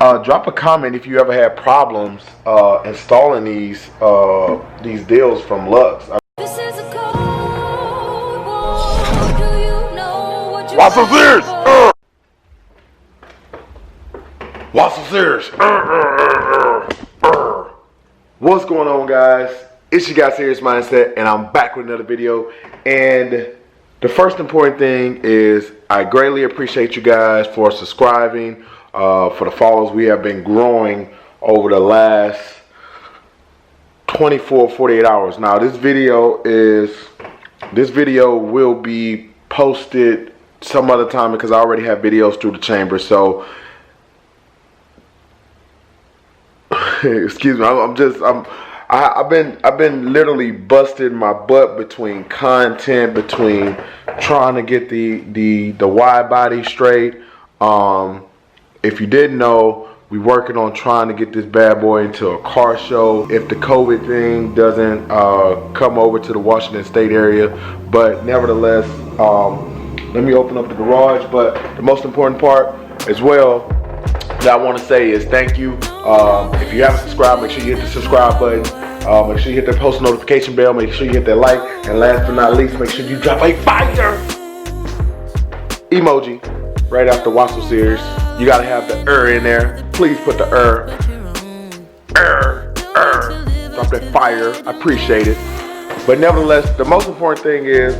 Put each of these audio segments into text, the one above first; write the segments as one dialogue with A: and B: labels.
A: Drop a comment if you ever had problems installing these deals from LUX. What's so serious? What's so serious? What's going on, guys? It's your guy Serious Mindset, and I'm back with another video. And the first important thing is I greatly appreciate you guys for subscribing, for the follows. We have been growing over the last 48 hours. Now this video will be posted some other time because I already have videos through the chamber. So excuse me, I've been literally busting my butt between content, between trying to get the wide body straight. If you didn't know, we're working on trying to get this bad boy into a car show if the COVID thing doesn't come over to the Washington State area. But nevertheless, let me open up the garage. But the most important part as well that I want to say is thank you. If you haven't subscribed, make sure you hit the subscribe button. Make sure you hit the post notification bell. Make sure you hit that like. And last but not least, make sure you drop a fire emoji right after What's So Serious. You gotta have the in there. Please put the drop that fire. I appreciate it. But nevertheless, the most important thing is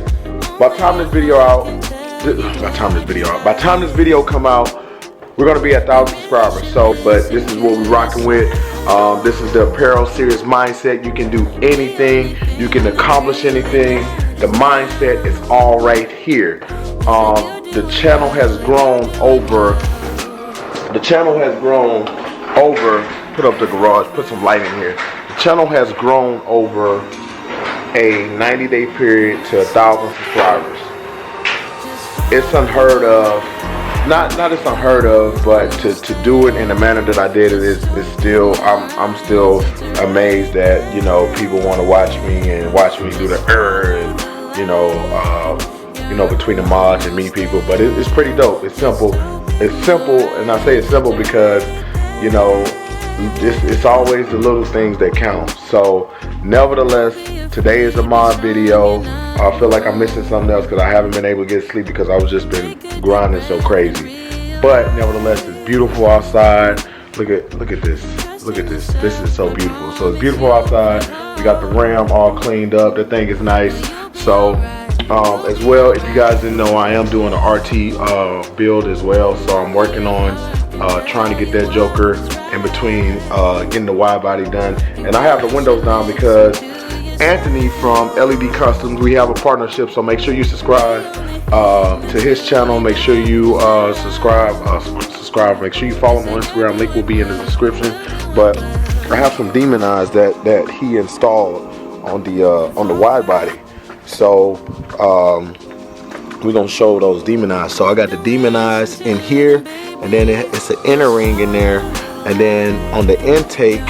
A: by the time this video come out, we're gonna be at 1,000 subscribers. So, but this is what we're rocking with. This is the apparel Serious Mindset. You can do anything. You can accomplish anything. The mindset is all right here. The channel has grown over. Put up the garage. Put some light in here. The channel has grown over a 90-day period to 1,000 subscribers. It's unheard of. Not it's unheard of, but to do it in the manner that I did it is still, I'm still amazed that, you know, people want to watch me and watch me do the and between the mods and meet people. But it's pretty dope. It's simple, and I say it's simple because, you know, it's always the little things that count. So nevertheless, today is a mod video. I feel like I'm missing something else because I haven't been able to get sleep because I was just been grinding so crazy. But nevertheless, it's beautiful outside. Look at this. Look at this. This is so beautiful. So it's beautiful outside. We got the Ram all cleaned up. The thing is nice. So as well, if you guys didn't know, I am doing an RT build as well. So I'm working on trying to get that Joker in between getting the wide body done. And I have the windows down because Anthony from LED Customs, we have a partnership, so make sure you subscribe to his channel. Make sure you subscribe. Make sure you follow him on Instagram. Link will be in the description. But I have some demon eyes that he installed on the wide body. So we're gonna show those demon eyes. So I got the demon eyes in here, and then it's an inner ring in there, and then on the intake.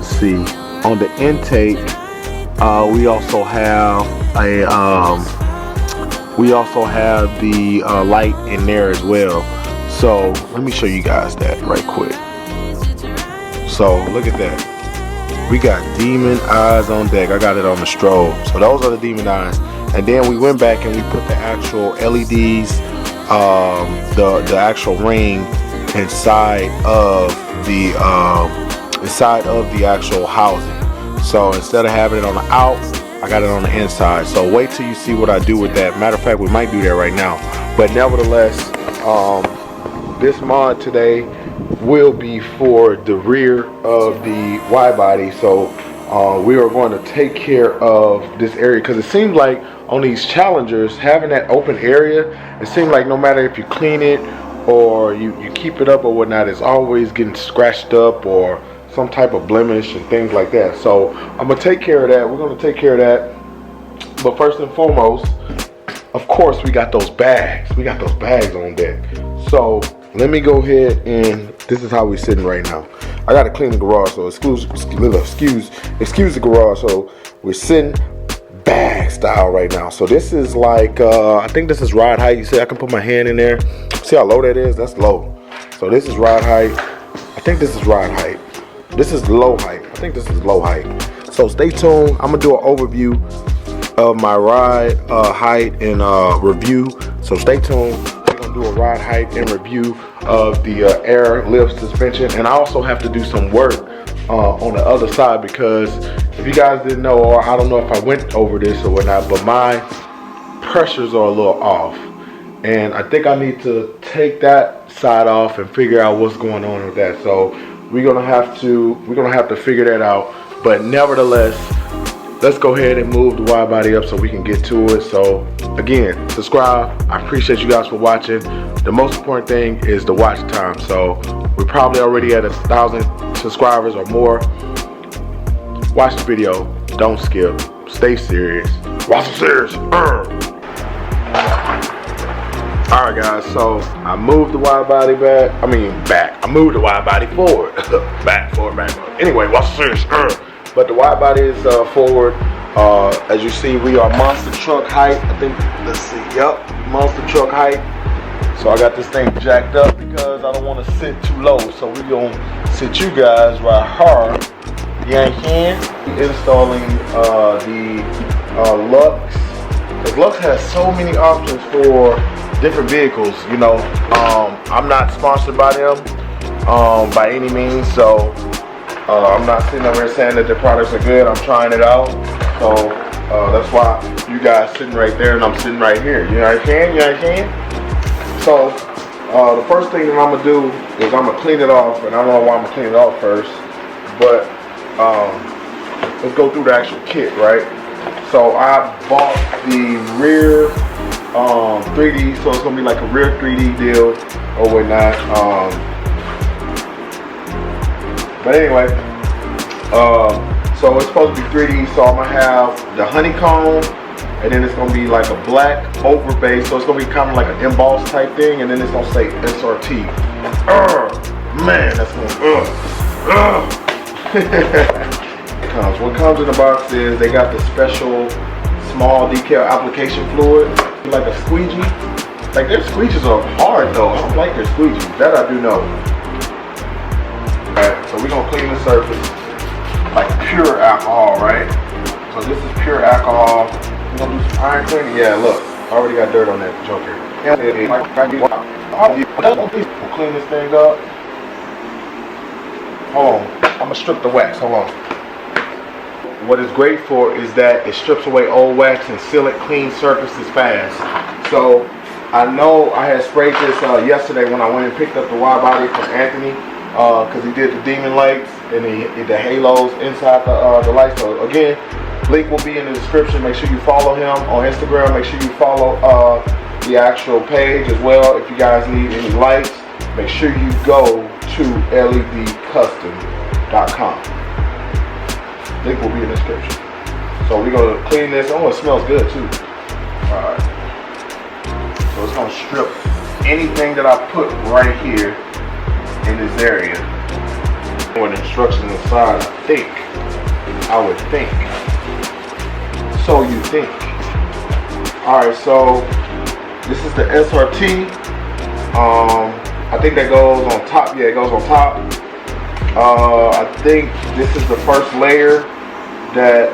A: See, on the intake, we also have the light in there as well. So let me show you guys that right quick. So look at that. We got demon eyes on deck. I got it on the strobe. So those are the demon eyes. And then we went back and we put the actual LEDs, the actual ring inside of the actual housing. So instead of having it on the out, I got it on the inside. So wait till you see what I do with that. Matter of fact, we might do that right now. But nevertheless, this mod today will be for the rear of the wide body. So we are going to take care of this area because it seems like on these Challengers, having that open area, it seems like no matter if you clean it or you keep it up or whatnot, it's always getting scratched up or some type of blemish and things like that. So I'm gonna take care of that. We're gonna take care of that. But first and foremost, of course, we got those bags. We got those bags on deck. So let me go ahead and this is how we're sitting right now. I gotta clean the garage, so excuse the garage. So we're sitting bag style right now. So this is like, I think this is ride height. You see I can put my hand in there. See how low that is? That's low. So this is ride height. I think this is ride height. This is low height. I think this is low height. So stay tuned. I'm gonna do an overview of my ride height and review. So stay tuned. We're gonna do a ride height and review of the air lift suspension. And I also have to do some work on the other side, because if you guys didn't know, or I don't know if I went over this or whatnot, but my pressures are a little off. And I think I need to take that side off and figure out what's going on with that. So we're gonna have to figure that out. But nevertheless, let's go ahead and move the wide body up so we can get to it. So again, subscribe. I appreciate you guys for watching. The most important thing is the watch time. So we're probably already at 1,000 subscribers or more. Watch the video. Don't skip. Stay serious. Watch some serious. Alright guys, so I moved the wide body back. I moved the wide body forward. back, forward. Anyway, watch serious. But the wide body is forward. As you see, we are monster truck height. I think, let's see, yep, monster truck height. So I got this thing jacked up because I don't want to sit too low. So we're going to sit you guys right hard. Yeah, installing the LUX. Because LUX has so many options for different vehicles, you know. I'm not sponsored by them by any means, so I'm not sitting over here saying that their products are good. I'm trying it out, so that's why you guys sitting right there and I'm sitting right here. You know what I'm saying? You know what I'm saying? So the first thing that I'm gonna do is I'm gonna clean it off, and I don't know why I'm gonna clean it off first, but let's go through the actual kit, right? So I bought the rear 3D, so it's gonna be like a rear 3D deal or whatnot. But anyway, so it's supposed to be 3D, so I'm gonna have the honeycomb, and then it's gonna be like a black over base, so it's gonna be kind of like an embossed type thing, and then it's gonna say SRT. Man, that's gonna what comes in the box is they got the special small decal application fluid, like a squeegee. Like their squeegees are hard though. I don't like their squeegees. That I do know. Alright, so we're gonna clean the surface like pure alcohol, right? So this is pure alcohol. We're gonna do some iron cleaning. Yeah, look, I already got dirt on that joker. We'll clean this thing up. Hold on, I'm gonna strip the wax. Hold on. What it's great for is that it strips away old wax and seal it clean surfaces fast. So I know I had sprayed this yesterday when I went and picked up the wide body from Anthony, because he did the demon lights and the halos inside the lights. So again, link will be in the description. Make sure you follow him on Instagram. Make sure you follow the actual page as well. If you guys need any lights, make sure you go to ledcustom.com. Link will be in the description. So we're gonna clean this. Oh, it smells good too. Alright. So it's gonna strip anything that I put right here in this area. More instructions inside, I think. I would think. So you think. Alright, so this is the SRT. I think that goes on top. Yeah, it goes on top. I think this is the first layer that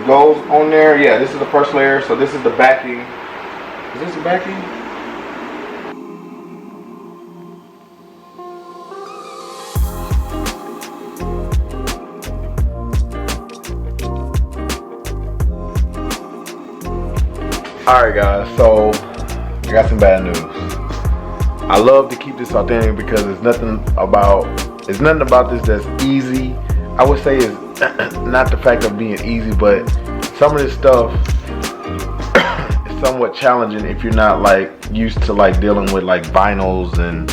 A: goes on there. Yeah, this is the first layer. So this is the backing. Is this the backing? Alright guys, so I got some bad news. I love to keep this authentic because there's nothing about this that's easy. I would say it's not the fact of being easy, but some of this stuff is somewhat challenging if you're not like used to like dealing with like vinyls and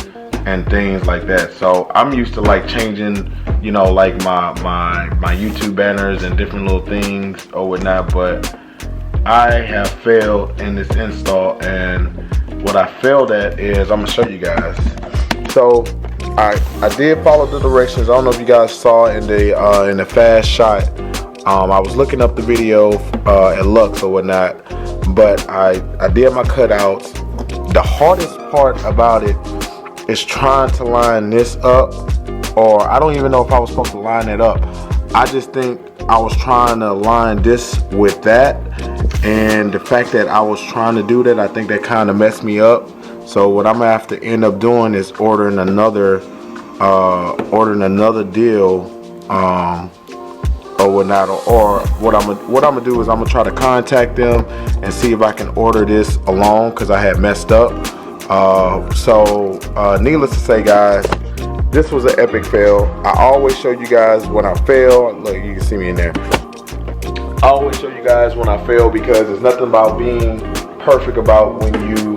A: things like that. So I'm used to like changing, you know, like my YouTube banners and different little things or whatnot, but I have failed in this install, and what I failed at is, I'm gonna show you guys. So I did follow the directions. I don't know if you guys saw in the fast shot I was looking up the video at LUX or whatnot, but I did my cutouts. The hardest part about it is trying to line this up, or I don't even know if I was supposed to line it up. I just think I was trying to line this with that, and the fact that I was trying to do that, I think that kind of messed me up. So what I'm gonna have to end up doing is ordering another deal or whatnot, or what I'm gonna do is I'm gonna try to contact them and see if I can order this alone, because I had messed up. Needless to say, guys, this was an epic fail. I always show you guys when I fail. Look, you can see me in there. I always show you guys when I fail, because there's nothing about being perfect about when you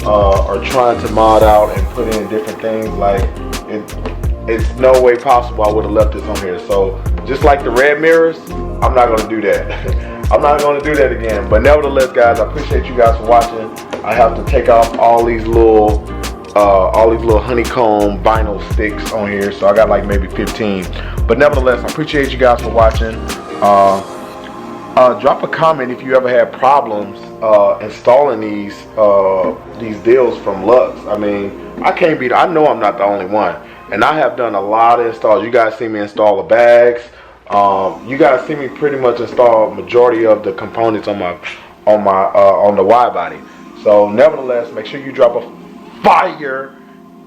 A: are trying to mod out and put in different things. Like, it's no way possible I would have left this on here. So just like the red mirrors, I'm not going to do that. I'm not going to do that again. But nevertheless, guys, I appreciate you guys for watching. I have to take off all these little honeycomb vinyl sticks on here, so I got like maybe 15. But nevertheless, I appreciate you guys for watching. Drop a comment if you ever had problems installing these deals from LUX. I mean, I know I'm not the only one, and I have done a lot of installs. You guys see me install the bags. You guys see me pretty much install majority of the components on the wide body. So nevertheless, make sure you drop a fire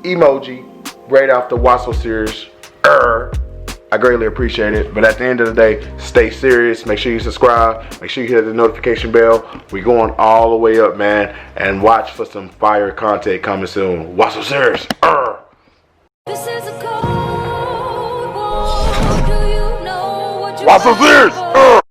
A: emoji right after Watch So Serious. I greatly appreciate it. But at the end of the day, stay serious. Make sure you subscribe. Make sure you hit the notification bell. We're going all the way up, man. And watch for some fire content coming soon. Watch So Serious.
B: This is a cold war. Do you know what you
A: Watch So Serious.